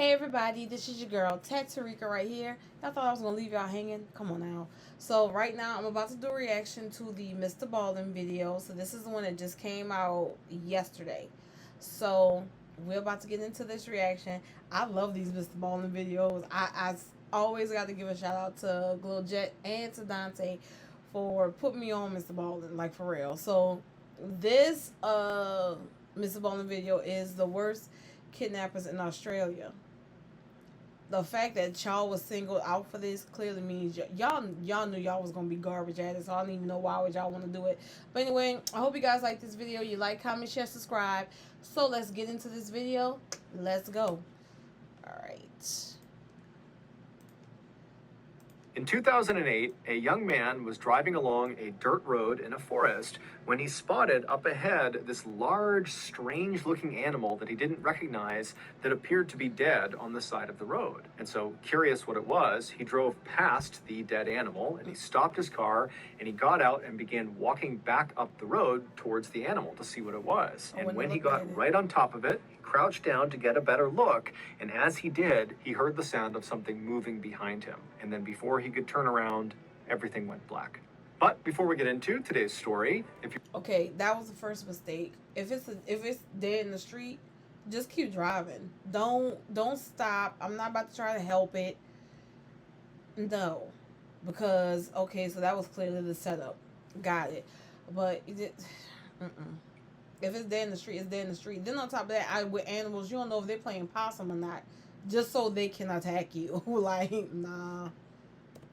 Hey everybody, this is your girl TattooRika right here. Y'all thought I was gonna leave y'all hanging? Come on now. So right now I'm about to do a reaction to the MrBallen video. So this is the one that just came out yesterday. So we're about to get into this reaction. I love these MrBallen videos. I always got to give a shout out to Glow Jet and to Dante for putting me on MrBallen, like for real. So this MrBallen video is the worst kidnappers in Australia. The fact that y'all was singled out for this clearly means y'all knew y'all was gonna be garbage at it. So I don't even know why would y'all want to do it. But anyway, I hope you guys like this video. You like, comment, share, subscribe. So let's get into this video. Let's go. All right. In 2008, a young man was driving along a dirt road in a forest when he spotted up ahead this large, strange-looking animal that he didn't recognize that appeared to be dead on the side of the road. And so, curious what it was, he drove past the dead animal and he stopped his car and he got out and began walking back up the road towards the animal to see what it was. And when he got right on top of it, crouched down to get a better look, and as he did, he heard the sound of something moving behind him. And then before he could turn around, everything went black. But before we get into today's story, okay, that was the first mistake. If it's dead in the street, just keep driving. Don't stop. I'm not about to try to help it. No, because okay, so that was clearly the setup. Got it, but if it's dead in the street, it's dead in the street. Then on top of that, with animals, you don't know if they're playing possum or not, just so they can attack you. Like, nah.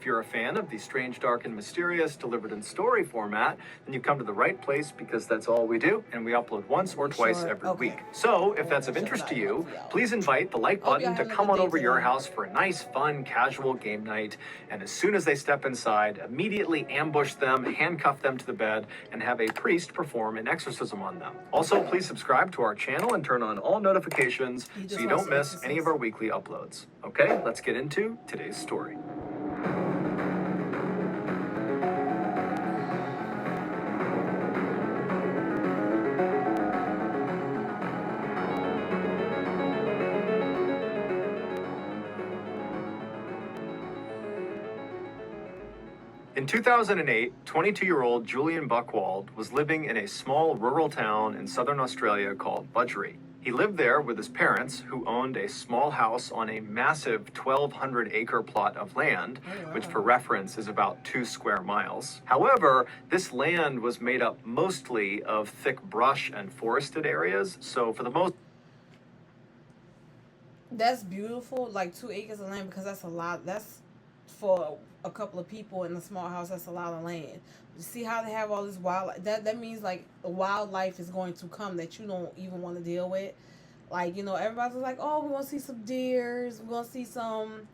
If you're a fan of the strange, dark, and mysterious delivered in story format, then you've come to the right place because that's all we do, and we upload once or twice every week. So, if that's of interest to you, please invite the like button to come on over your house for a nice, fun, casual game night, and as soon as they step inside, immediately ambush them, handcuff them to the bed, and have a priest perform an exorcism on them. Also, please subscribe to our channel and turn on all notifications so you don't miss any of our weekly uploads. Okay, let's get into today's story. In 2008, 22-year-old Julian Buchwald was living in a small rural town in southern Australia called Budgeree. He lived there with his parents, who owned a small house on a massive 1,200-acre plot of land, which for reference is about 2 square miles. However, this land was made up mostly of thick brush and forested areas, so for the most... That's beautiful, like 2 acres of land, because that's a lot. That's for a couple of people in a small house. That's a lot of land. You see how they have all this wildlife? That means like wildlife is going to come that you don't even want to deal with. Like, you know, everybody's like, oh, we're gonna see some deers, we're gonna see some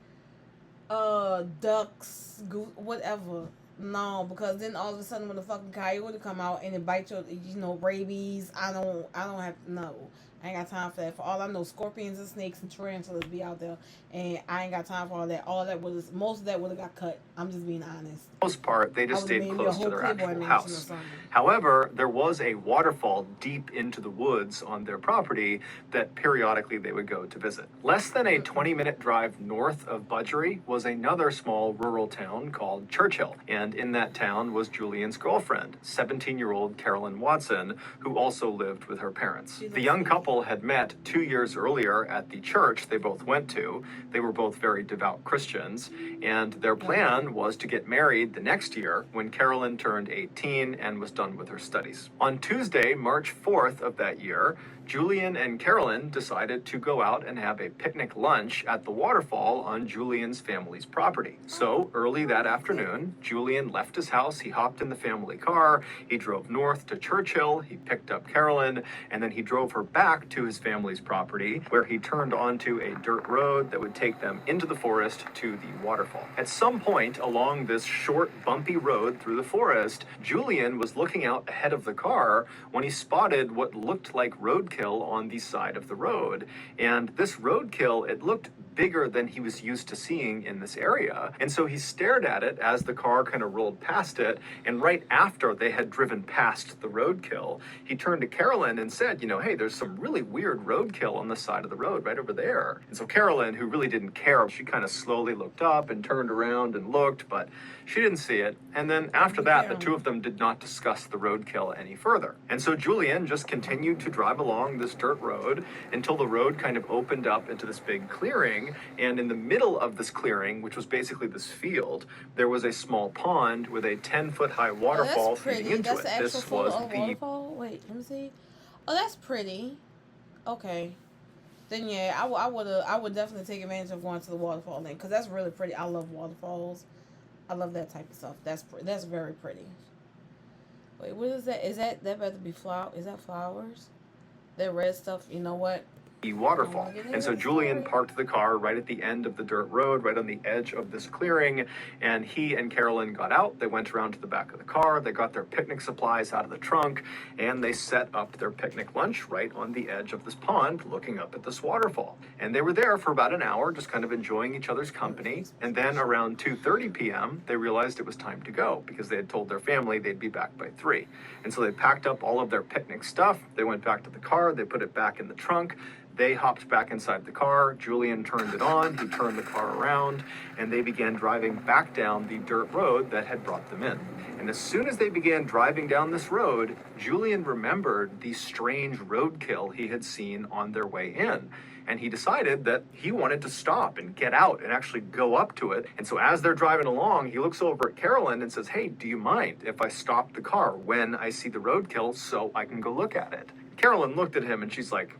ducks, whatever. No, because then all of a sudden when the fucking coyote come out and it bites your, you know, rabies, I don't have, no. I ain't got time for that. For all I know, scorpions and snakes and tarantulas be out there, and I ain't got time for all that. All that was, most of that would have got cut. I'm just being honest. For the most part, they just stayed close to their actual house. However, there was a waterfall deep into the woods on their property that periodically they would go to visit. Less than a 20-minute drive north of Budgeree was another small rural town called Churchill, and in that town was Julian's girlfriend, 17-year-old Carolyn Watson, who also lived with her parents. The young couple had met 2 years earlier at the church they both went to. They were both very devout Christians, and their plan was to get married the next year when Carolyn turned 18 and was done with her studies. On Tuesday, March 4th of that year, Julian and Carolyn decided to go out and have a picnic lunch at the waterfall on Julian's family's property. So early that afternoon, Julian left his house, he hopped in the family car, he drove north to Churchill, he picked up Carolyn, and then he drove her back to his family's property, where he turned onto a dirt road that would take them into the forest to the waterfall. At some point along this short, bumpy road through the forest, Julian was looking out ahead of the car when he spotted what looked like roadkill on the side of the road. And this roadkill, it looked bigger than he was used to seeing in this area. And so he stared at it as the car kind of rolled past it. And right after they had driven past the roadkill, he turned to Carolyn and said, you know, hey, there's some really weird roadkill on the side of the road right over there. And so Carolyn, who really didn't care, she kind of slowly looked up and turned around and looked, but she didn't see it. And then after that, the two of them did not discuss the roadkill any further. And so Julian just continued to drive along this dirt road until the road kind of opened up into this big clearing. And in the middle of this clearing, which was basically this field, there was a small pond with a 10-foot high waterfall feeding into it. This was the waterfall. Wait, let me see. Oh, that's pretty. Okay. Then yeah, I would definitely take advantage of going to the waterfall then, because that's really pretty. I love waterfalls. I love that type of stuff. That's very pretty. Wait, what is that? Is that better be flower? Is that flowers? That red stuff. You know what? Waterfall. And so Julian parked the car right at the end of the dirt road, right on the edge of this clearing, and he and Carolyn got out. They went around to the back of the car, they got their picnic supplies out of the trunk, and they set up their picnic lunch right on the edge of this pond, looking up at this waterfall. And they were there for about an hour, just kind of enjoying each other's company. And then around 2:30 p.m., they realized it was time to go, because they had told their family they'd be back by 3. And so they packed up all of their picnic stuff, they went back to the car, they put it back in the trunk. They hopped back inside the car, Julian turned it on, he turned the car around, and they began driving back down the dirt road that had brought them in. And as soon as they began driving down this road, Julian remembered the strange roadkill he had seen on their way in. And he decided that he wanted to stop and get out and actually go up to it. And so as they're driving along, he looks over at Carolyn and says, hey, do you mind if I stop the car when I see the roadkill so I can go look at it? Carolyn looked at him and she's like,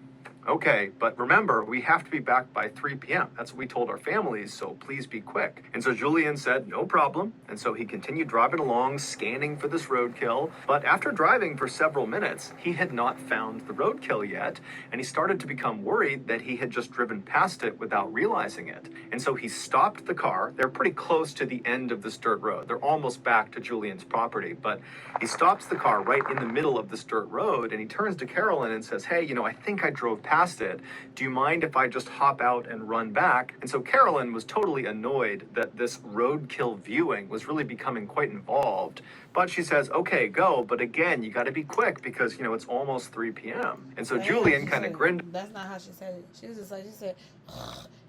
okay, but remember, we have to be back by 3 p.m. That's what we told our families, so please be quick. And so Julian said, no problem. And so he continued driving along, scanning for this roadkill. But after driving for several minutes, he had not found the roadkill yet. And he started to become worried that he had just driven past it without realizing it. And so he stopped the car. They're pretty close to the end of this dirt road. They're almost back to Julian's property. But he stops the car right in the middle of this dirt road. And he turns to Carolyn and says, hey, you know, I think I drove past it. Do you mind if I just hop out and run back? And so Carolyn was totally annoyed that this roadkill viewing was really becoming quite involved. But she says, okay, go. But again, you got to be quick because, you know, it's almost 3 p.m. And so Julian kind of grinned. That's not how she said it. She was just like, she said,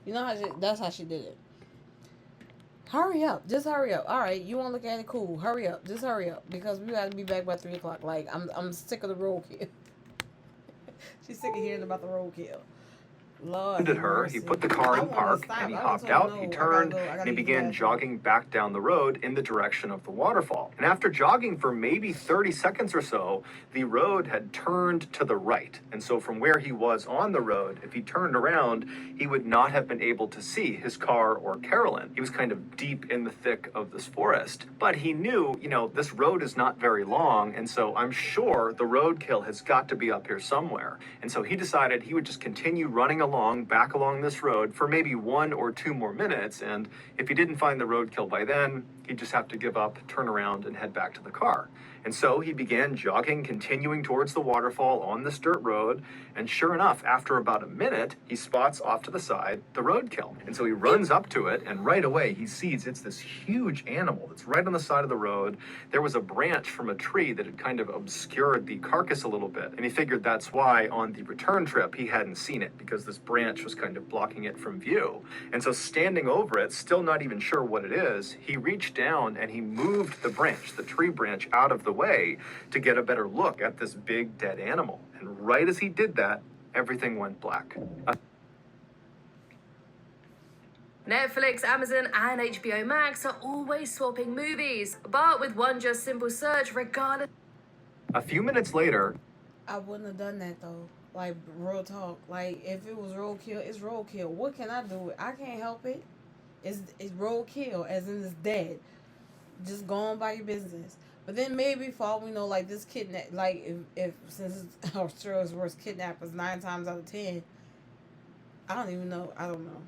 you know how that's how she did it. Hurry up. Just hurry up. All right, you want to look at it? Cool. Hurry up. Just hurry up because we got to be back by 3 o'clock. Like, I'm sick of the roadkill. She's sick of hearing about the roadkill. Lord, at her, he put the car in park, and he hopped out, he turned, and he began jogging back down the road in the direction of the waterfall. And after jogging for maybe 30 seconds or so, the road had turned to the right. And so from where he was on the road, if he turned around, he would not have been able to see his car or Carolyn. He was kind of deep in the thick of this forest. But he knew, you know, this road is not very long, and so I'm sure the roadkill has got to be up here somewhere. And so he decided he would just continue running back along this road for maybe 1 or 2 more minutes, and if he didn't find the roadkill by then, he'd just have to give up, turn around, and head back to the car. And so he began jogging, continuing towards the waterfall on this dirt road, and sure enough, after about a minute, he spots off to the side the roadkill. And so he runs up to it, and right away he sees it's this huge animal that's right on the side of the road. There was a branch from a tree that had kind of obscured the carcass a little bit, and he figured that's why on the return trip he hadn't seen it, because this branch was kind of blocking it from view. And so standing over it, still not even sure what it is, he reached down and he moved the branch, the tree branch, out of the way to get a better look at this big dead animal. And right as he did that, everything went black. Netflix, Amazon, and HBO Max are always swapping movies, but with one just simple search, regardless. A few minutes later, I wouldn't have done that though. Like, real talk. Like, if it was roadkill, it's roadkill. What can I do? I can't help it. It's roadkill, as in it's dead. Just go on by your business. But then maybe for all we know, like this kidnap, like if since Australia's worst kidnappers 9 times out of 10, I don't even know. I don't know.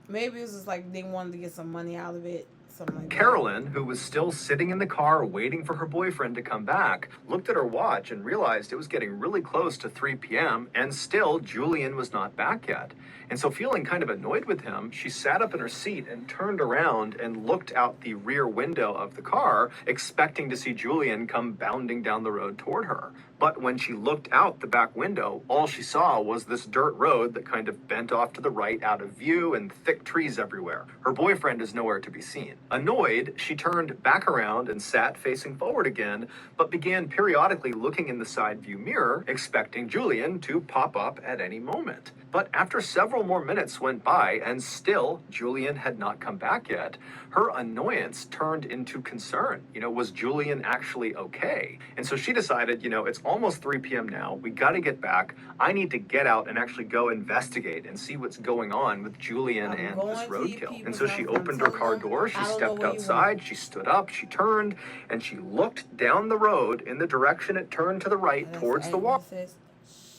Maybe it's just like they wanted to get some money out of it, something like that. Carolyn, who was still sitting in the car waiting for her boyfriend to come back, looked at her watch and realized it was getting really close to 3 p.m. and still Julian was not back yet. And so, feeling kind of annoyed with him, she sat up in her seat and turned around and looked out the rear window of the car, expecting to see Julian come bounding down the road toward her. But when she looked out the back window, all she saw was this dirt road that kind of bent off to the right out of view and thick trees everywhere. Her boyfriend is nowhere to be seen. Annoyed, she turned back around and sat facing forward again, but began periodically looking in the side view mirror, expecting Julian to pop up at any moment. But after several more minutes went by and still Julian had not come back yet, her annoyance turned into concern. Was Julian actually okay? And so she decided, it's almost 3 p.m. now. We got to get back. I need to get out and actually go investigate and see what's going on with Julian and this roadkill. And so she opened her car door. She stepped outside. She stood up. She turned and she looked down the road in the direction it turned to the right towards the wall.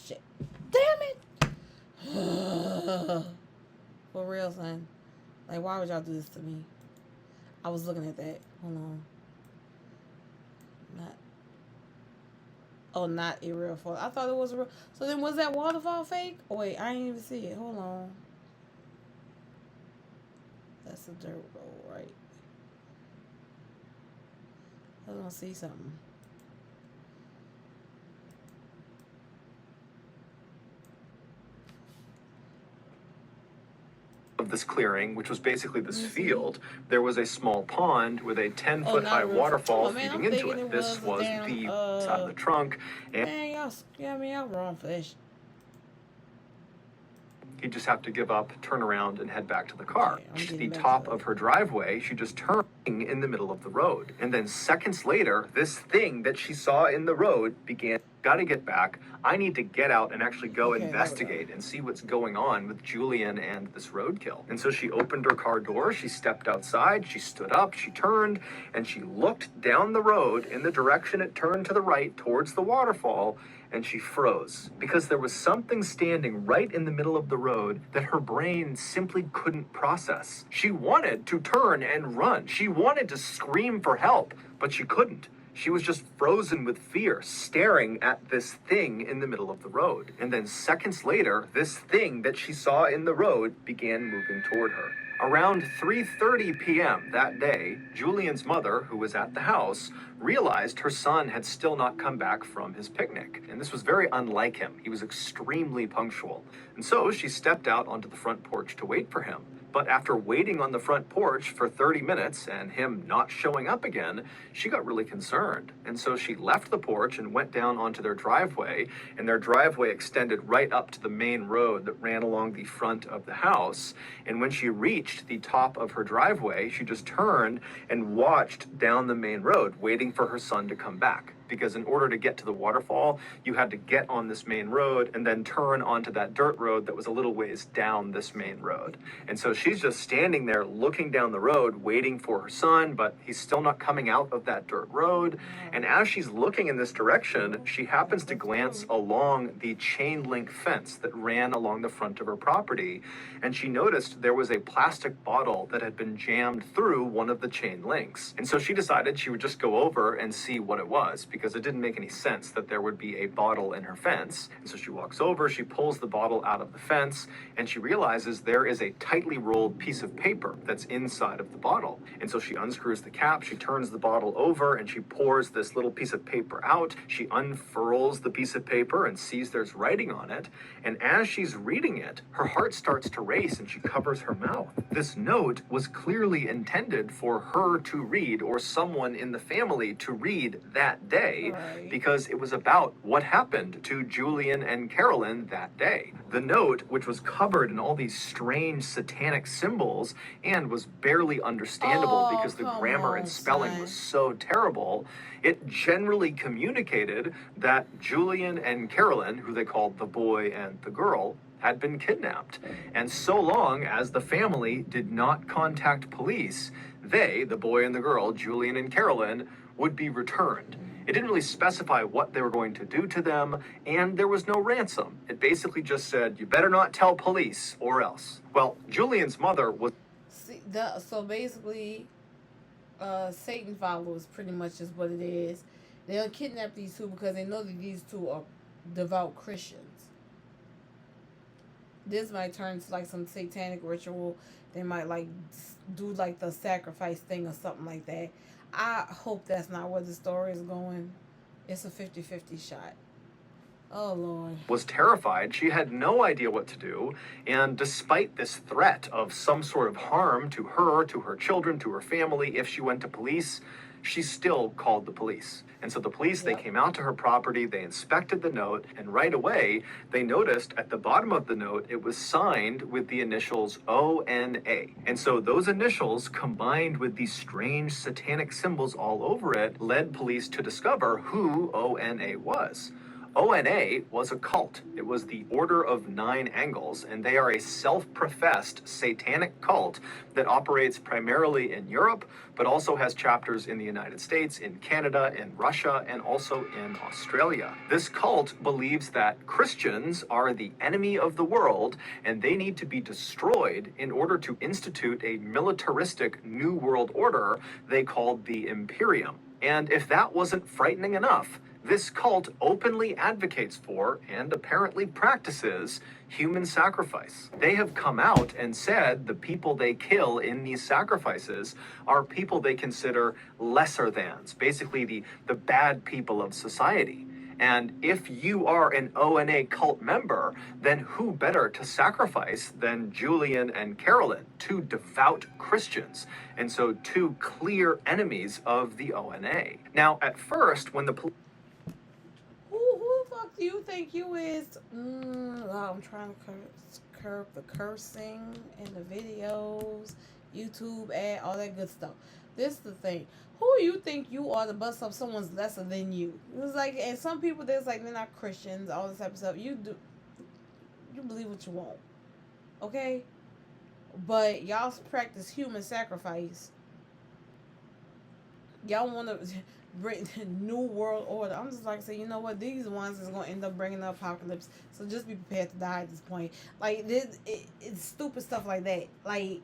Shit. Damn it. For real, son. Like, why would y'all do this to me? I was looking at that. Hold on. Not a real fall. I thought it was a real. So then, was that waterfall fake? Oh, wait, I didn't even see it. Hold on. That's a dirt road, right? I don't see something. Of this clearing, which was basically this field, there was a small pond with a 10-foot high waterfall feeding into it. This was the side of the trunk. And man, y'all wrong for this. He'd just have to give up, turn around, and head back to the car. The top of her driveway, she just turned in the middle of the road. And then seconds later, this thing that she saw in the road began, gotta get back. I need to get out and actually go investigate and see what's going on with Julian and this roadkill. And so she opened her car door, she stepped outside, she stood up, she turned, and she looked down the road in the direction it turned to the right towards the waterfall, and she froze because there was something standing right in the middle of the road that her brain simply couldn't process. She wanted to turn and run. She wanted to scream for help, but she couldn't. She was just frozen with fear, staring at this thing in the middle of the road. And then seconds later, this thing that she saw in the road began moving toward her. Around 3:30 p.m. that day, Julian's mother, who was at the house, realized her son had still not come back from his picnic. And this was very unlike him. He was extremely punctual. And so she stepped out onto the front porch to wait for him. But after waiting on the front porch for 30 minutes and him not showing up again, she got really concerned. And so she left the porch and went down onto their driveway, and their driveway extended right up to the main road that ran along the front of the house. And when she reached the top of her driveway, she just turned and watched down the main road, waiting for her son to come back. Because in order to get to the waterfall, you had to get on this main road and then turn onto that dirt road that was a little ways down this main road. And so she's just standing there looking down the road, waiting for her son, but he's still not coming out of that dirt road. And as she's looking in this direction, she happens to glance along the chain link fence that ran along the front of her property. And she noticed there was a plastic bottle that had been jammed through one of the chain links. And so she decided she would just go over and see what it was, because it didn't make any sense that there would be a bottle in her fence. And so she walks over, she pulls the bottle out of the fence, and she realizes there is a tightly rolled piece of paper that's inside of the bottle. And so she unscrews the cap, she turns the bottle over, and she pours this little piece of paper out. She unfurls the piece of paper and sees there's writing on it. And as she's reading it, her heart starts to race and she covers her mouth. This note was clearly intended for her to read, or someone in the family to read that day. Right. Because it was about what happened to Julian and Carolyn that day. The note, which was covered in all these strange satanic symbols and was barely understandable because the grammar and spelling was so terrible, it generally communicated that Julian and Carolyn, who they called the boy and the girl, had been kidnapped. And so long as the family did not contact police, they, the boy and the girl, Julian and Carolyn, would be returned. It didn't really specify what they were going to do to them, and there was no ransom. It basically just said, you better not tell police or else. Well, Julian's mother was... So basically, Satan followers, pretty much is what it is. They'll kidnap these two because they know that these two are devout Christians. This might turn to like some satanic ritual. They might like do like the sacrifice thing or something like that. I hope that's not where the story is going. It's a 50-50 shot. Oh, Lord. Was terrified. She had no idea what to do. And despite this threat of some sort of harm to her children, to her family, if she went to police, she still called the police. And so the police, they came out to her property, they inspected the note, and right away, they noticed at the bottom of the note, it was signed with the initials ONA. And so those initials, combined with these strange satanic symbols all over it, led police to discover who ONA was. ONA was a cult. It was the Order of Nine Angles, and they are a self-professed satanic cult that operates primarily in Europe, but also has chapters in the United States, in Canada, in Russia, and also in Australia. This cult believes that Christians are the enemy of the world, and they need to be destroyed in order to institute a militaristic new world order they called the Imperium. And if that wasn't frightening enough, this cult openly advocates for, and apparently practices, human sacrifice. They have come out and said the people they kill in these sacrifices are people they consider lesser thans, basically the bad people of society. And if you are an ONA cult member, then who better to sacrifice than Julian and Carolyn, two devout Christians, and so two clear enemies of the ONA. Now, at first, when the Who the fuck do you think you is? I'm trying to curb the cursing in the videos, YouTube ad, all that good stuff. This is the thing. Who you think you are to bust up someone's lesser than you? It was like, and some people there's like they're not Christians, all this type of stuff. You believe what you want, okay? But y'all practice human sacrifice. Y'all want to bring the new world order. I'm just like, say, you know what? These ones is gonna end up bringing the apocalypse. So just be prepared to die at this point. Like this, it's stupid stuff like that. Like,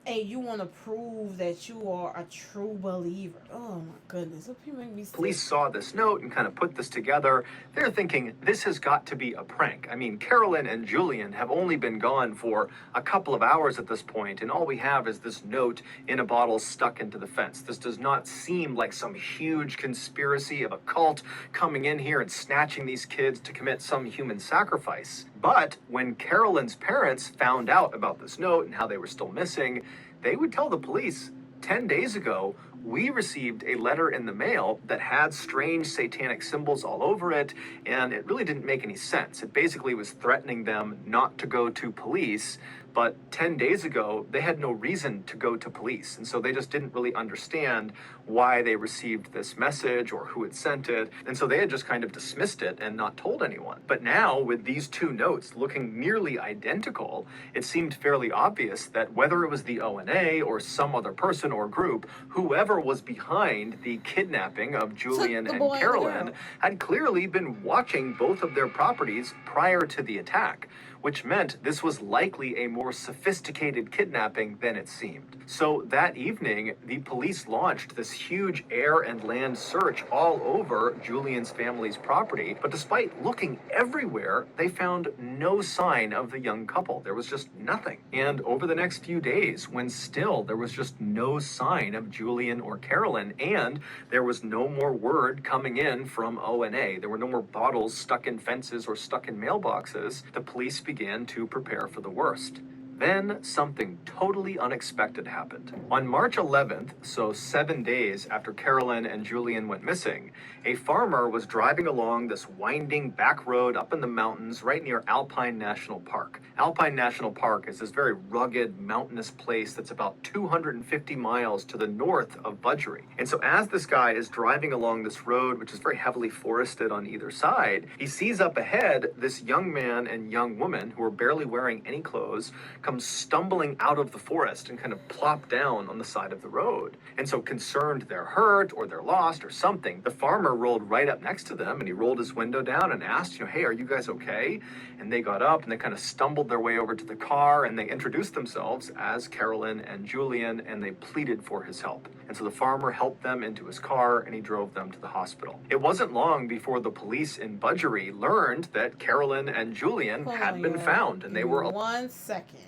hey, you want to prove that you are a true believer. Oh my goodness. People make me sick. Police saw this note and kind of put this together. They're thinking, this has got to be a prank. I mean, Carolyn and Julian have only been gone for a couple of hours at this point, and all we have is this note in a bottle stuck into the fence. This does not seem like some huge conspiracy of a cult coming in here and snatching these kids to commit some human sacrifice. But when Carolyn's parents found out about this note and how they were still missing, they would tell the police, 10 days ago, we received a letter in the mail that had strange satanic symbols all over it, and it really didn't make any sense. It basically was threatening them not to go to police, but 10 days ago, they had no reason to go to police, and so they just didn't really understand why they received this message or who had sent it, and so they had just kind of dismissed it and not told anyone. But now, with these two notes looking nearly identical, it seemed fairly obvious that whether it was the ONA or some other person or group, whoever was behind the kidnapping of Julian and Carolyn had clearly been watching both of their properties prior to the attack, which meant this was likely a more sophisticated kidnapping than it seemed. So that evening, the police launched this huge air and land search all over Julian's family's property, but despite looking everywhere, they found no sign of the young couple. There was just nothing. And over the next few days, when still there was just no sign of Julian or Carolyn, and there was no more word coming in from ONA, there were no more bottles stuck in fences or stuck in mailboxes, the police began to prepare for the worst. Then something totally unexpected happened. On March 11th, so 7 days after Carolyn and Julian went missing, a farmer was driving along this winding back road up in the mountains right near Alpine National Park. Alpine National Park is this very rugged, mountainous place that's about 250 miles to the north of Budgery. And so as this guy is driving along this road, which is very heavily forested on either side, he sees up ahead this young man and young woman who are barely wearing any clothes, come come stumbling out of the forest and kind of plop down on the side of the road. And so concerned they're hurt or they're lost or something, the farmer rolled right up next to them and he rolled his window down and asked, hey, are you guys okay? And they got up and they kind of stumbled their way over to the car and they introduced themselves as Carolyn and Julian, and they pleaded for his help. And so the farmer helped them into his car and he drove them to the hospital. It wasn't long before the police in Budgery learned that Carolyn and Julian had been found, and they were... 1 second.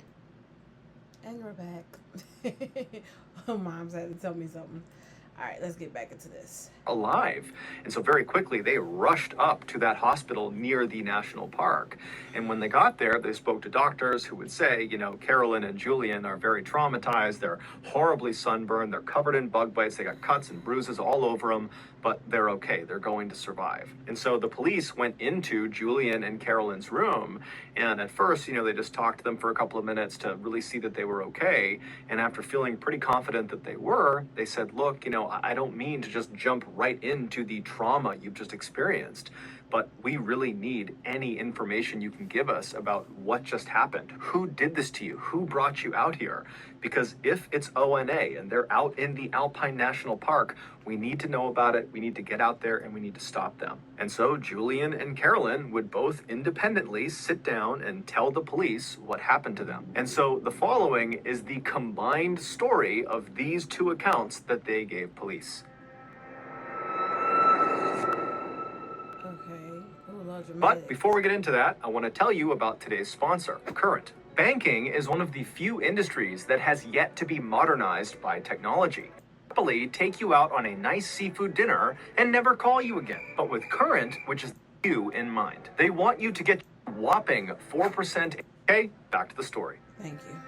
And we're back. Mom's had to tell me something. All right, let's get back into this. Alive. And so very quickly, they rushed up to that hospital near the national park. And when they got there, they spoke to doctors who would say, Carolyn and Julian are very traumatized. They're horribly sunburned. They're covered in bug bites. They got cuts and bruises all over them, but they're okay. They're going to survive. And so the police went into Julian and Carolyn's room. And at first, they just talked to them for a couple of minutes to really see that they were okay. And after feeling pretty confident that they were, they said, look, I don't mean to just jump right into the trauma you've just experienced, but we really need any information you can give us about what just happened. Who did this to you? Who brought you out here? Because if it's ONA and they're out in the Alpine National Park, we need to know about it. We need to get out there and we need to stop them. And so Julian and Carolyn would both independently sit down and tell the police what happened to them. And so the following is the combined story of these two accounts that they gave police. But before we get into that, I want to tell you about today's sponsor, Current. Banking is one of the few industries that has yet to be modernized by technology. Happily take you out on a nice seafood dinner and never call you again. But with Current, which is you in mind, they want you to get a whopping 4%. Okay, back to the story. Thank you.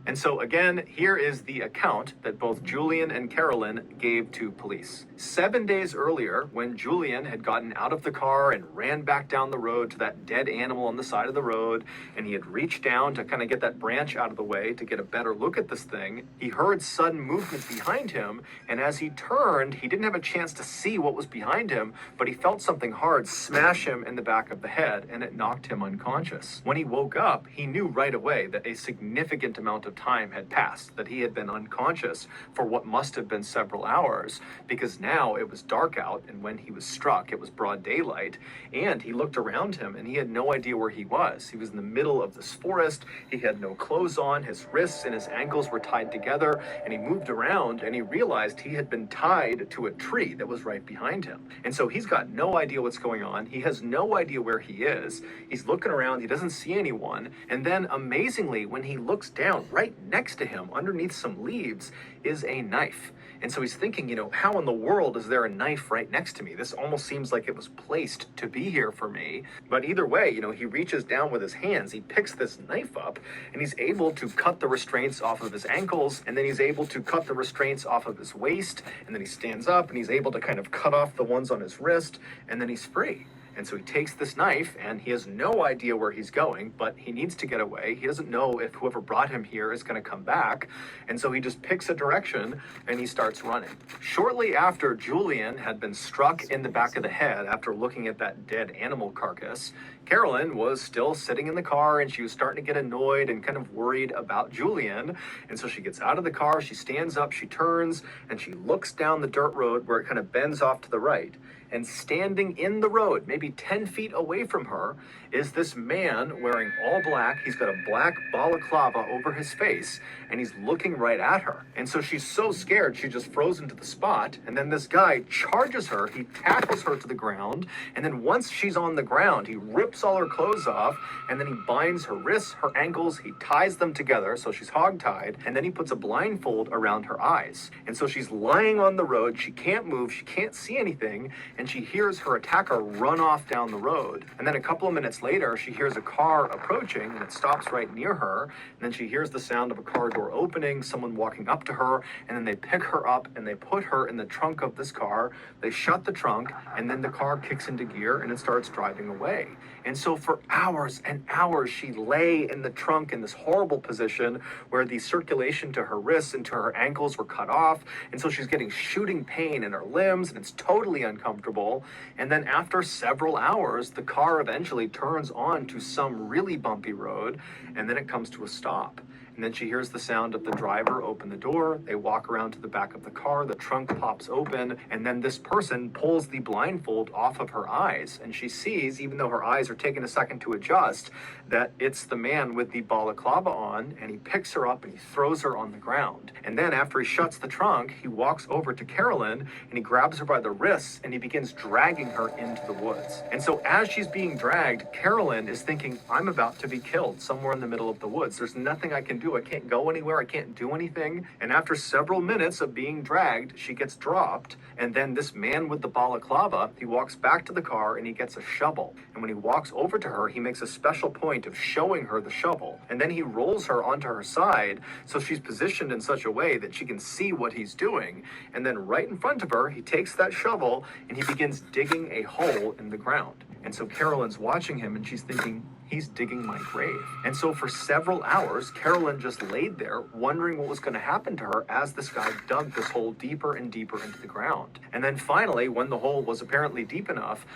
And so again, here is the account that both Julian and Carolyn gave to police. 7 days earlier, when Julian had gotten out of the car and ran back down the road to that dead animal on the side of the road, and he had reached down to kind of get that branch out of the way to get a better look at this thing, he heard sudden movement behind him, and as he turned, he didn't have a chance to see what was behind him, but he felt something hard smash him in the back of the head, and it knocked him unconscious. When he woke up, he knew right away that a significant amount of time had passed, that he had been unconscious for what must have been several hours, because now it was dark out, and when he was struck, it was broad daylight, and he looked around him and he had no idea where he was. He was in the middle of this forest, he had no clothes on, his wrists and his ankles were tied together, and he moved around and he realized he had been tied to a tree that was right behind him. And so he's got no idea what's going on, he has no idea where he is, he's looking around, he doesn't see anyone, and then amazingly, when he looks down, right next to him, underneath some leaves, is a knife. And so he's thinking, how in the world is there a knife right next to me? This almost seems like it was placed to be here for me. But either way, he reaches down with his hands, he picks this knife up, and he's able to cut the restraints off of his ankles, and then he's able to cut the restraints off of his waist, and then he stands up and he's able to kind of cut off the ones on his wrist, and then he's free. And so he takes this knife and he has no idea where he's going, but he needs to get away. He doesn't know if whoever brought him here is going to come back. And so he just picks a direction and he starts running. Shortly after Julian had been struck in the back of the head after looking at that dead animal carcass, Carolyn was still sitting in the car and she was starting to get annoyed and kind of worried about Julian. And so she gets out of the car, she stands up, she turns, and she looks down the dirt road where it kind of bends off to the right. And standing in the road, maybe 10 feet away from her, is this man wearing all black. He's got a black balaclava over his face, and he's looking right at her. And so she's so scared, she just frozen to the spot. And then this guy charges her, he tackles her to the ground, and then once she's on the ground, he rips all her clothes off, and then he binds her wrists, her ankles, he ties them together, so she's hogtied, and then he puts a blindfold around her eyes. And so she's lying on the road, she can't move, she can't see anything, and she hears her attacker run off down the road. And then a couple of minutes later, she hears a car approaching, and it stops right near her, and then she hears the sound of a car door opening, someone walking up to her, and then they pick her up and they put her in the trunk of this car, they shut the trunk, and then the car kicks into gear and it starts driving away. And so for hours and hours, she lay in the trunk in this horrible position where the circulation to her wrists and to her ankles were cut off. And so she's getting shooting pain in her limbs, and it's totally uncomfortable. uncomfortable. And then after several hours, the car eventually turns on to some really bumpy road, and then it comes to a stop. And then she hears the sound of the driver open the door. They walk around to the back of the car. The trunk pops open. And then this person pulls the blindfold off of her eyes. And she sees, even though her eyes are taking a second to adjust, that it's the man with the balaclava on. And he picks her up and he throws her on the ground. And then after he shuts the trunk, he walks over to Carolyn and he grabs her by the wrists and he begins dragging her into the woods. And so as she's being dragged, Carolyn is thinking, I'm about to be killed somewhere in the middle of the woods. There's nothing I can do. I can't go anywhere. I can't do anything. And after several minutes of being dragged, she gets dropped. And then this man with the balaclava, he walks back to the car and he gets a shovel. And when he walks over to her, he makes a special point of showing her the shovel. And then he rolls her onto her side so she's positioned in such a way that she can see what he's doing. And then right in front of her, he takes that shovel and he begins digging a hole in the ground. And so Carolyn's watching him and she's thinking, he's digging my grave. And so for several hours, Carolyn just laid there wondering what was going to happen to her as this guy dug this hole deeper and deeper into the ground. And then finally, when the hole was apparently deep enough,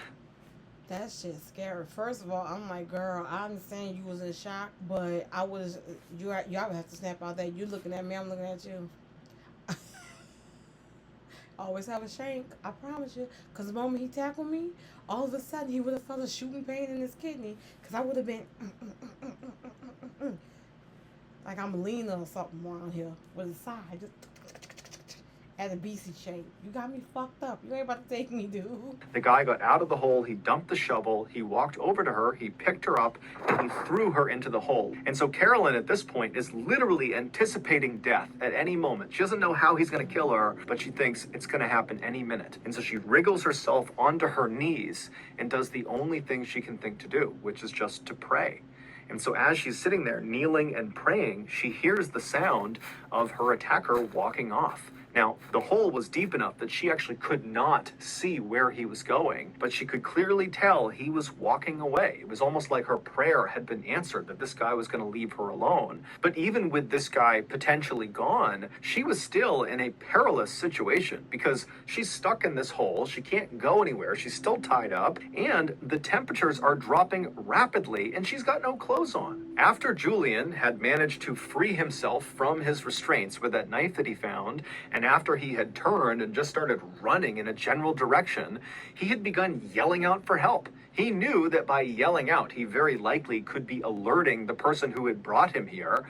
that shit's scary. First of all, I'm like, girl, I understand you was in shock, but I was, y'all would have to snap out that. You looking at me, I'm looking at you. Always have a shank, I promise you. Because the moment he tackled me, all of a sudden he would have felt a shooting pain in his kidney. Because I would have been like I'm leaning or something around here with a side. Just at a BC shank. You got me fucked up. You ain't about to take me, dude. The guy got out of the hole, he dumped the shovel, he walked over to her, he picked her up, and he threw her into the hole. And so Carolyn at this point is literally anticipating death at any moment. She doesn't know how he's going to kill her, but she thinks it's going to happen any minute. And so she wriggles herself onto her knees and does the only thing she can think to do, which is just to pray. And so as she's sitting there kneeling and praying, she hears the sound of her attacker walking off. Now, the hole was deep enough that she actually could not see where he was going, but she could clearly tell he was walking away. It was almost like her prayer had been answered, that this guy was going to leave her alone. But even with this guy potentially gone, she was still in a perilous situation because she's stuck in this hole. She can't go anywhere. She's still tied up, and the temperatures are dropping rapidly, and she's got no clothes on. After Julian had managed to free himself from his restraints with that knife that he found, and after he had turned and just started running in a general direction, he had begun yelling out for help. He knew that by yelling out, he very likely could be alerting the person who had brought him here.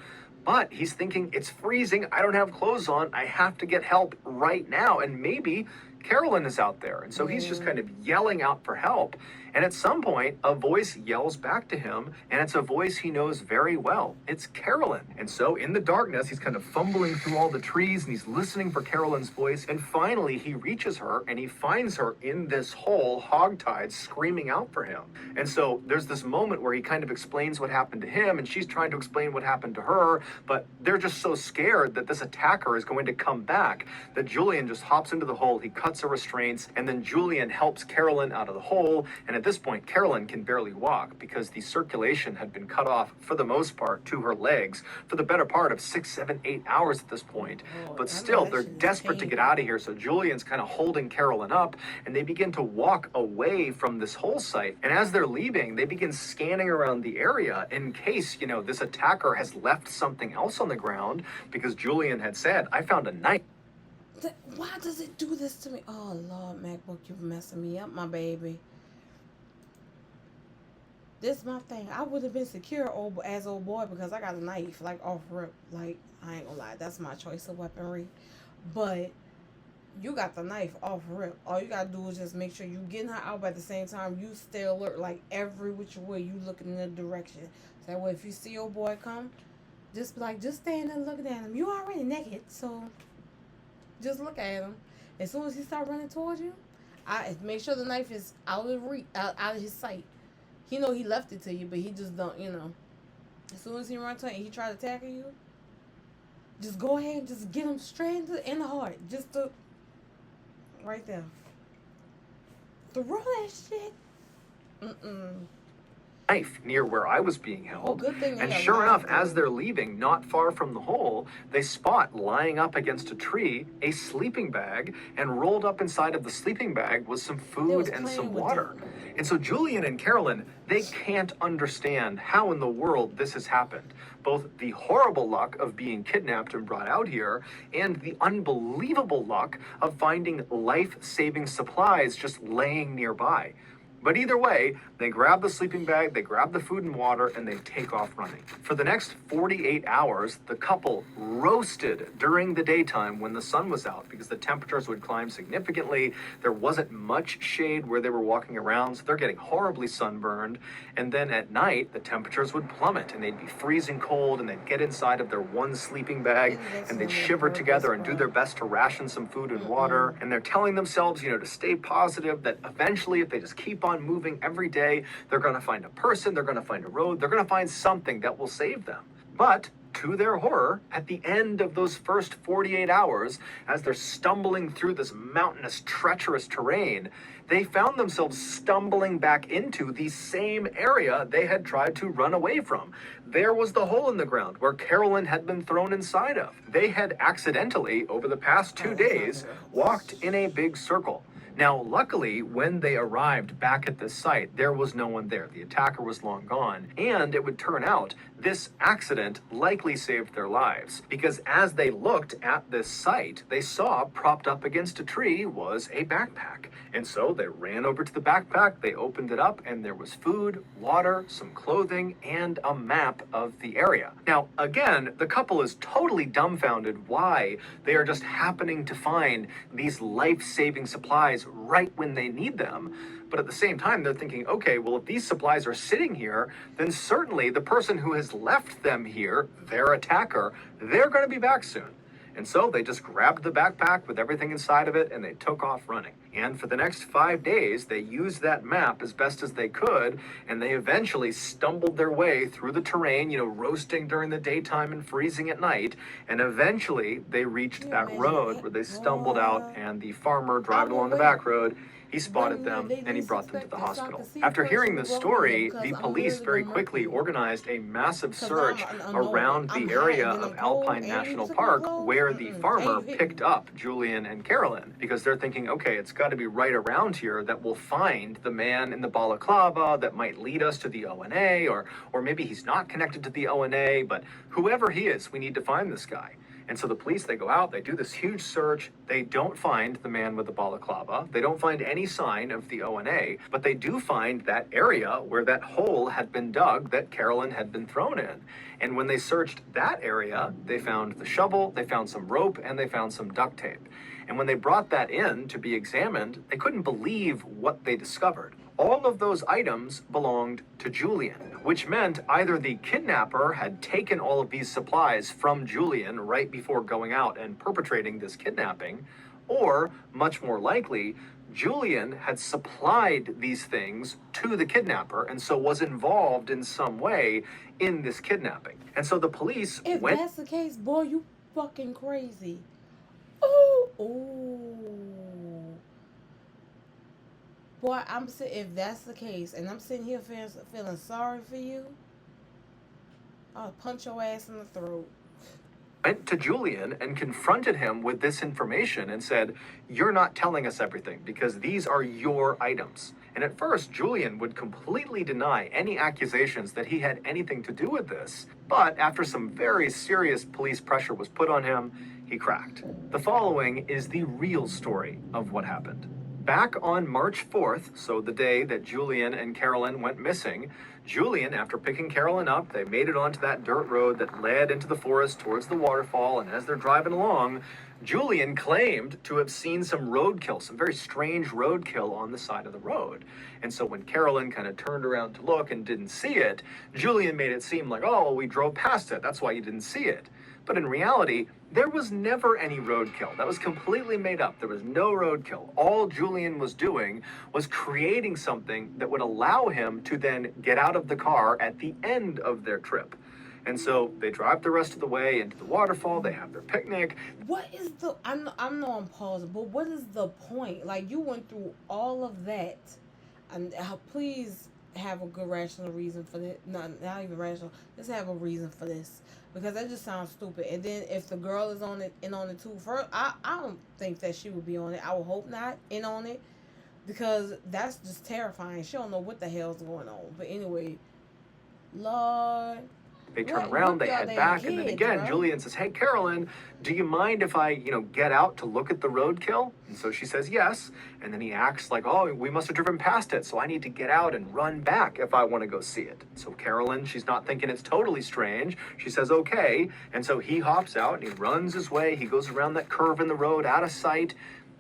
But he's thinking, it's freezing, I don't have clothes on, I have to get help right now. And maybe Carolyn is out there. And so he's just kind of yelling out for help. And at some point, a voice yells back to him, and it's a voice he knows very well. It's Carolyn. And so in the darkness, he's kind of fumbling through all the trees, and he's listening for Carolyn's voice. And finally, he reaches her, and he finds her in this hole, hogtied, screaming out for him. And so there's this moment where he kind of explains what happened to him, and she's trying to explain what happened to her, but they're just so scared that this attacker is going to come back that Julian just hops into the hole, he cuts her restraints, and then Julian helps Carolyn out of the hole. And at this point, Carolyn can barely walk because the circulation had been cut off, for the most part, to her legs for the better part of 6, 7, 8 hours at this point. But still, they're desperate to get out of here. So Julian's kind of holding Carolyn up, and they begin to walk away from this hole site. And as they're leaving, they begin scanning around the area in case, this attacker has left something else on the ground, because Julian had said, I found a knife. Why does it do this to me? Oh, Lord, MacBook, you're messing me up, my baby. This is my thing. I would have been secure as old boy because I got a knife, like, off rip. Like, I ain't gonna lie, that's my choice of weaponry. But you got the knife off rip. All you gotta do is just make sure you getting her out, but at the same time, you stay alert, like, every which way you looking in the direction. So that way, if you see your boy come, just be like, just stand there looking at him. You already naked, so just look at him. As soon as he start running towards you, I make sure the knife is out of his sight. He know he left it to you, but he just don't, As soon as he runs to you and he try to tackle you, just go ahead and just get him straight in the heart. Just right there. Throw that shit. knife near where I was being held. Oh, good thing. And sure enough, as they're leaving, not far from the hole, they spot lying up against a tree a sleeping bag, and rolled up inside of the sleeping bag was some food and some water. And so Julian and Carolyn, they can't understand how in the world this has happened. Both the horrible luck of being kidnapped and brought out here, and the unbelievable luck of finding life-saving supplies just laying nearby. But either way, they grab the sleeping bag, they grab the food and water, and they take off running. For the next 48 hours, the couple roasted during the daytime when the sun was out because the temperatures would climb significantly. There wasn't much shade where they were walking around, so they're getting horribly sunburned. And then at night, the temperatures would plummet and they'd be freezing cold, and they'd get inside of their one sleeping bag and they'd shiver together and do their best to ration some food and water. And they're telling themselves, to stay positive, that eventually if they just keep on moving every day, they're going to find a person, they're going to find a road, they're going to find something that will save them. But to their horror, at the end of those first 48 hours, as they're stumbling through this mountainous, treacherous terrain, they found themselves stumbling back into the same area they had tried to run away from. There was the hole in the ground where Carolyn had been thrown inside of. They had accidentally, over the past 2 days, walked in a big circle. Now, luckily, when they arrived back at this site, there was no one there. The attacker was long gone, and it would turn out this accident likely saved their lives, because as they looked at this site, they saw propped up against a tree was a backpack. And so they ran over to the backpack, they opened it up, and there was food, water, some clothing, and a map of the area. Now, again, the couple is totally dumbfounded why they are just happening to find these life-saving supplies right when they need them. But at the same time, they're thinking, okay, well, if these supplies are sitting here, then certainly the person who has left them here, their attacker, they're going to be back soon. And so they just grabbed the backpack with everything inside of it and they took off running. And for the next 5 days, they used that map as best as they could, and they eventually stumbled their way through the terrain, roasting during the daytime and freezing at night. And eventually they reached that road where they stumbled out, and the farmer driving along the back road, he spotted them and he brought them to the hospital. After hearing this story, the police very quickly organized a massive search around the area of Alpine National Park where the farmer picked up Julian and Carolyn, because they're thinking, okay, it's got to be right around here that we'll find the man in the balaclava that might lead us to the ONA, or maybe he's not connected to the ONA, but whoever he is, we need to find this guy. And so the police, they go out, they do this huge search. They don't find the man with the balaclava. They don't find any sign of the ONA, but they do find that area where that hole had been dug that Carolyn had been thrown in. And when they searched that area, they found the shovel, they found some rope, and they found some duct tape. And when they brought that in to be examined, they couldn't believe what they discovered. All of those items belonged to Julian, which meant either the kidnapper had taken all of these supplies from Julian right before going out and perpetrating this kidnapping, or, much more likely, Julian had supplied these things to the kidnapper and so was involved in some way in this kidnapping. And so the police If went... that's the case, boy, you fucking crazy. Ooh. Boy, if that's the case, and I'm sitting here feeling sorry for you, I'll punch your ass in the throat. Went to Julian and confronted him with this information and said, you're not telling us everything because these are your items. And at first, Julian would completely deny any accusations that he had anything to do with this. But after some very serious police pressure was put on him, he cracked. The following is the real story of what happened. Back on March 4th, so the day that Julian and Carolyn went missing, Julian, after picking Carolyn up, they made it onto that dirt road that led into the forest towards the waterfall, and as they're driving along, Julian claimed to have seen some roadkill, some very strange roadkill on the side of the road. And so when Carolyn kind of turned around to look and didn't see it, Julian made it seem like, oh, we drove past it, that's why you didn't see it. But in reality, there was never any roadkill. That was completely made up. There was no roadkill. All Julian was doing was creating something that would allow him to then get out of the car at the end of their trip. And so they drive the rest of the way into the waterfall. They have their picnic. What is the... I know I'm pausing, but what is the point? Like, you went through all of that. And please have a good rational reason for this. Not even rational. Let's have a reason for this, because that just sounds stupid. And then if the girl is on it too, first, I don't think that she would be on it. I would hope not in on it, because that's just terrifying. She don't know what the hell's going on. But anyway, Lord. They turn around, they head back, and then again, Julian says, "Hey, Carolyn, do you mind if I, get out to look at the roadkill?" And so she says yes, and then he acts like, "Oh, we must have driven past it, so I need to get out and run back if I want to go see it." So Carolyn, she's not thinking it's totally strange. She says, "Okay," and so he hops out and he runs his way. He goes around that curve in the road, out of sight.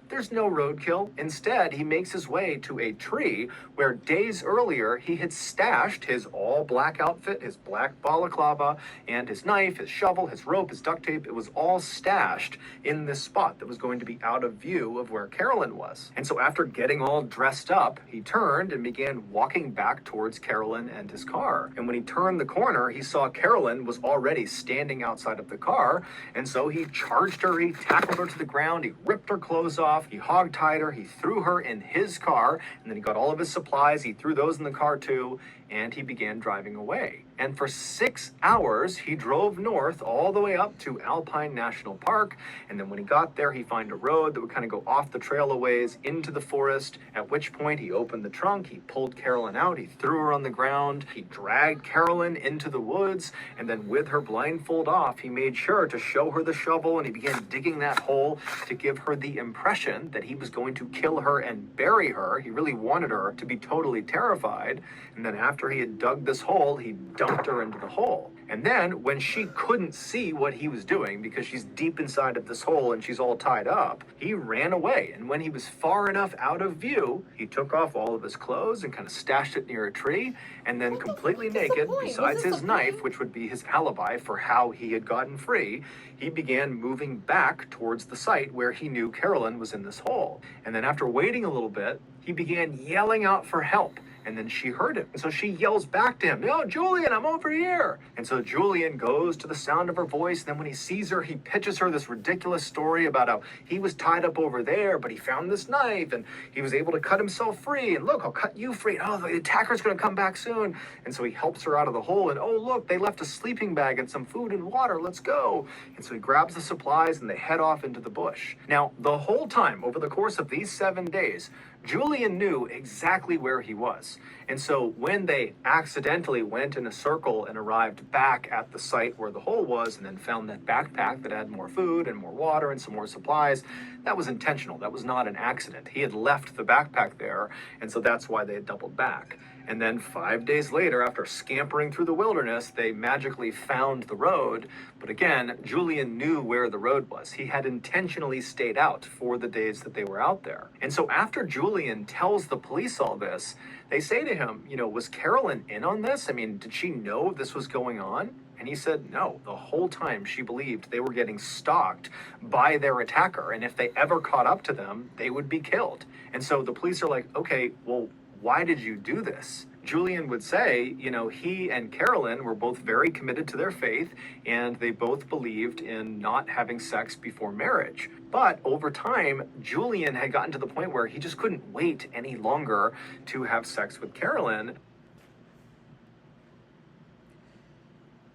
There's no roadkill. Instead, he makes his way to a tree where days earlier he had stashed his all-black outfit, his black balaclava, and his knife, his shovel, his rope, his duct tape. It was all stashed in this spot that was going to be out of view of where Carolyn was. And so after getting all dressed up, he turned and began walking back towards Carolyn and his car. And when he turned the corner, he saw Carolyn was already standing outside of the car. And so he charged her, he tackled her to the ground, he ripped her clothes off, he hog-tied her, he threw her in his car, and then he got all of his supplies, he threw those in the car too, and he began driving away. And for 6 hours, he drove north all the way up to Alpine National Park, and then when he got there, he found a road that would kind of go off the trail a ways into the forest, at which point he opened the trunk, he pulled Carolyn out, he threw her on the ground, he dragged Carolyn into the woods, and then with her blindfold off, he made sure to show her the shovel, and he began digging that hole to give her the impression that he was going to kill her and bury her. He really wanted her to be totally terrified. And then after he had dug this hole, he dumped her into the hole. And then when she couldn't see what he was doing because she's deep inside of this hole and she's all tied up, he ran away. And when he was far enough out of view, he took off all of his clothes and kind of stashed it near a tree. And then completely naked, besides his knife, which would be his alibi for how he had gotten free, he began moving back towards the site where he knew Carolyn was in this hole. And then after waiting a little bit, he began yelling out for help. And then she heard him. And so she yells back to him, "Yo, Julian, I'm over here." And so Julian goes to the sound of her voice. And then when he sees her, he pitches her this ridiculous story about how he was tied up over there, but he found this knife and he was able to cut himself free. And look, I'll cut you free. Oh, the attacker's going to come back soon. And so he helps her out of the hole. And oh, look, they left a sleeping bag and some food and water. Let's go. And so he grabs the supplies and they head off into the bush. Now, the whole time, over the course of these 7 days, Julian knew exactly where he was. And so when they accidentally went in a circle and arrived back at the site where the hole was and then found that backpack that had more food and more water and some more supplies, that was intentional. That was not an accident. He had left the backpack there, and so that's why they had doubled back. And then 5 days later, after scampering through the wilderness, they magically found the road. But again, Julian knew where the road was. He had intentionally stayed out for the days that they were out there. And so after Julian tells the police all this, they say to him, was Carolyn in on this? I mean, did she know this was going on? And he said no. The whole time she believed they were getting stalked by their attacker. And if they ever caught up to them, they would be killed. And so the police are like, okay, well, why did you do this? Julian would say, he and Carolyn were both very committed to their faith, and they both believed in not having sex before marriage. But over time, Julian had gotten to the point where he just couldn't wait any longer to have sex with Carolyn.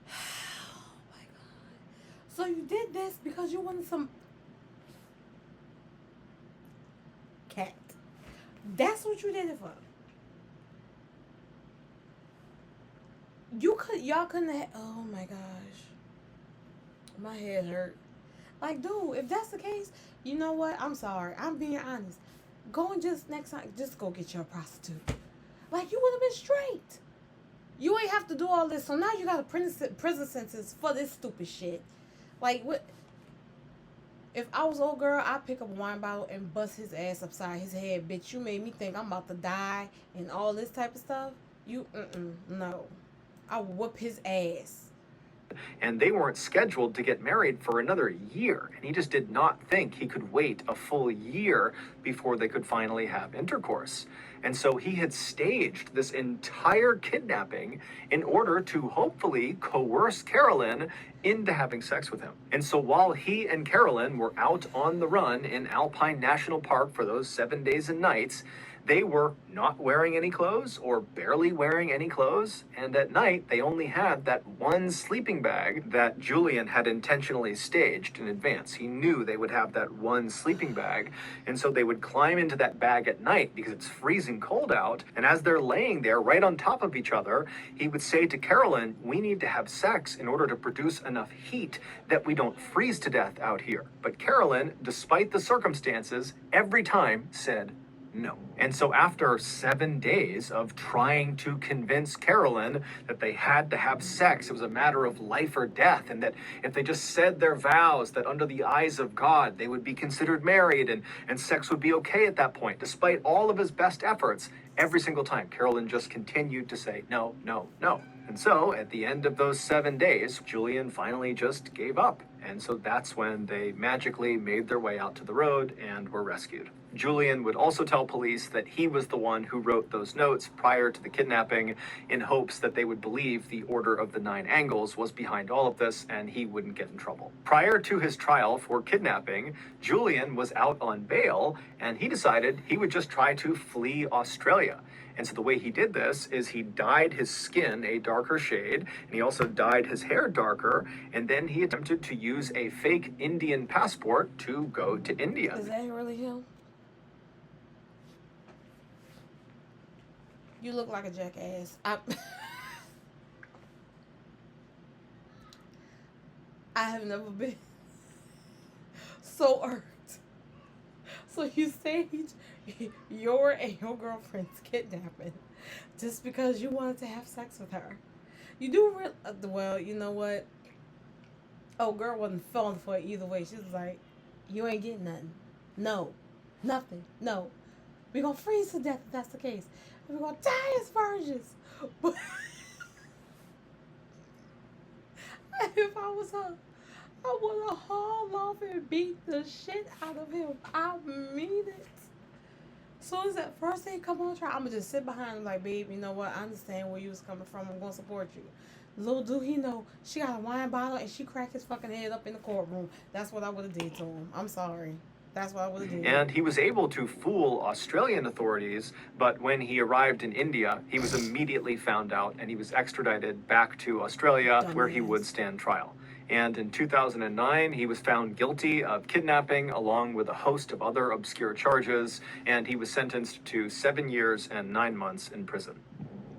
Oh my God. So you did this because you wanted some cat. That's what you did it for. Y'all couldn't have, oh my gosh. My head hurt. Like, dude, if that's the case, you know what? I'm sorry. I'm being honest. Go and next time, just go get you a prostitute. Like, you would have been straight. You ain't have to do all this. So now you got a prison sentence for this stupid shit. Like, what? If I was old girl, I'd pick up a wine bottle and bust his ass upside his head. Bitch, you made me think I'm about to die and all this type of stuff. No. I would whoop his ass. And they weren't scheduled to get married for another year. And he just did not think he could wait a full year before they could finally have intercourse. And so he had staged this entire kidnapping in order to hopefully coerce Carolyn into having sex with him. And so while he and Carolyn were out on the run in Alpine National Park for those 7 days and nights, they were not wearing any clothes or barely wearing any clothes. And at night, they only had that one sleeping bag that Julian had intentionally staged in advance. He knew they would have that one sleeping bag. And so they would climb into that bag at night because it's freezing cold out. And as they're laying there right on top of each other, he would say to Carolyn, "We need to have sex in order to produce enough heat that we don't freeze to death out here." But Carolyn, despite the circumstances, every time said no. And so after 7 days of trying to convince Carolyn that they had to have sex, it was a matter of life or death, and that if they just said their vows, that under the eyes of God, they would be considered married and sex would be okay at that point, despite all of his best efforts, every single time, Carolyn just continued to say no, no, no. And so at the end of those 7 days, Julian finally just gave up. And so that's when they magically made their way out to the road and were rescued. Julian would also tell police that he was the one who wrote those notes prior to the kidnapping in hopes that they would believe the Order of the Nine Angles was behind all of this and he wouldn't get in trouble. Prior to his trial for kidnapping, Julian was out on bail and he decided he would just try to flee Australia. And so the way he did this is he dyed his skin a darker shade, and he also dyed his hair darker, and then he attempted to use a fake Indian passport to go to India. Is that really him? You look like a jackass. I have never been so irked. So you staged your and your girlfriend's kidnapping just because you wanted to have sex with her. You do well, you know what? Oh, girl wasn't falling for it either way. She was like, "You ain't getting nothing. No, nothing. No, we're gonna freeze to death if that's the case. And we're gonna die as virgins." But if I was her, I would have hauled off and beat the shit out of him. I mean it. Soon as that first thing come on trial, I'm gonna just sit behind him like, "Babe, you know what? I understand where you was coming from. I'm gonna support you." Little do he know, she got a wine bottle and she cracked his fucking head up in the courtroom. That's what I would have did to him. I'm sorry. That's what I would have did. And he was able to fool Australian authorities, but when he arrived in India, he was immediately found out and he was extradited back to Australia where he would stand trial. And in 2009, he was found guilty of kidnapping along with a host of other obscure charges, and he was sentenced to 7 years and 9 months in prison.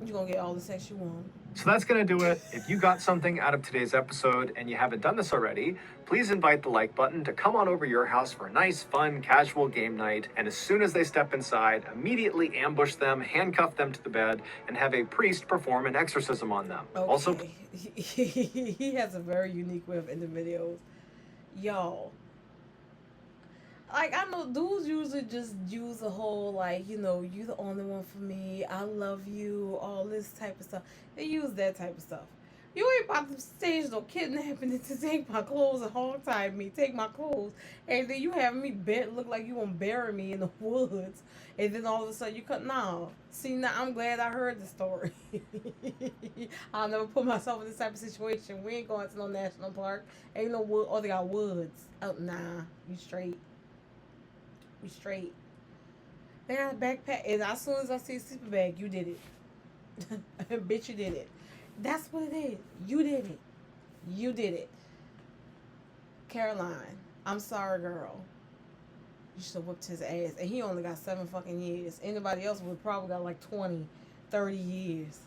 You're going to get all the sex you want. So that's going to do it. If you got something out of today's episode and you haven't done this already, please invite the like button to come on over your house for a nice, fun, casual game night. And as soon as they step inside, immediately ambush them, handcuff them to the bed, and have a priest perform an exorcism on them. Okay. Also, he has a very unique way of ending videos. Y'all. Like, I know dudes usually just use a whole, like, you know, you the only one for me, I love you, all this type of stuff. They use that type of stuff. You ain't about to stage no kidnapping to take my clothes and hog tie me, take my clothes, and then you have me look like you gonna bury me in the woods, and then all of a sudden you cut. No. See, now I'm glad I heard the story. I'll never put myself in this type of situation. We ain't going to no national park. Ain't no wood. Oh, they got woods. Oh, nah. You straight. We straight. They got a backpack, and as soon as I see a sleeping bag, you did it. Bitch, you did it. That's what it is. You did it. You did it. Caroline, I'm sorry, girl. You should have whipped his ass. And he only got 7 fucking years. Anybody else would probably got like 20, 30 years.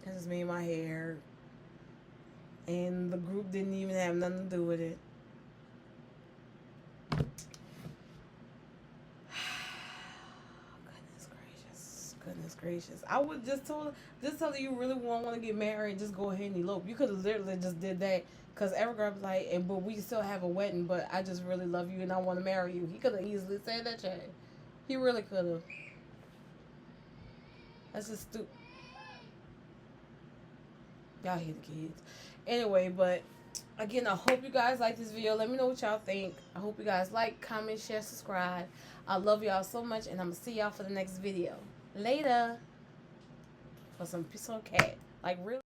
That just made my hair hurt. And the group didn't even have nothing to do with it. Goodness gracious. I would just tell her you really want to get married and just go ahead and elope. You could have literally just did that. Because every girl was like, but we still have a wedding, but I just really love you and I want to marry you. He could have easily said that, Chad. He really could have. That's just stupid. Y'all hate the kids. Anyway, but again, I hope you guys like this video. Let me know what y'all think. I hope you guys like, comment, share, subscribe. I love y'all so much, and I'm going to see y'all for the next video. Later. For some piece of cat. Like, really.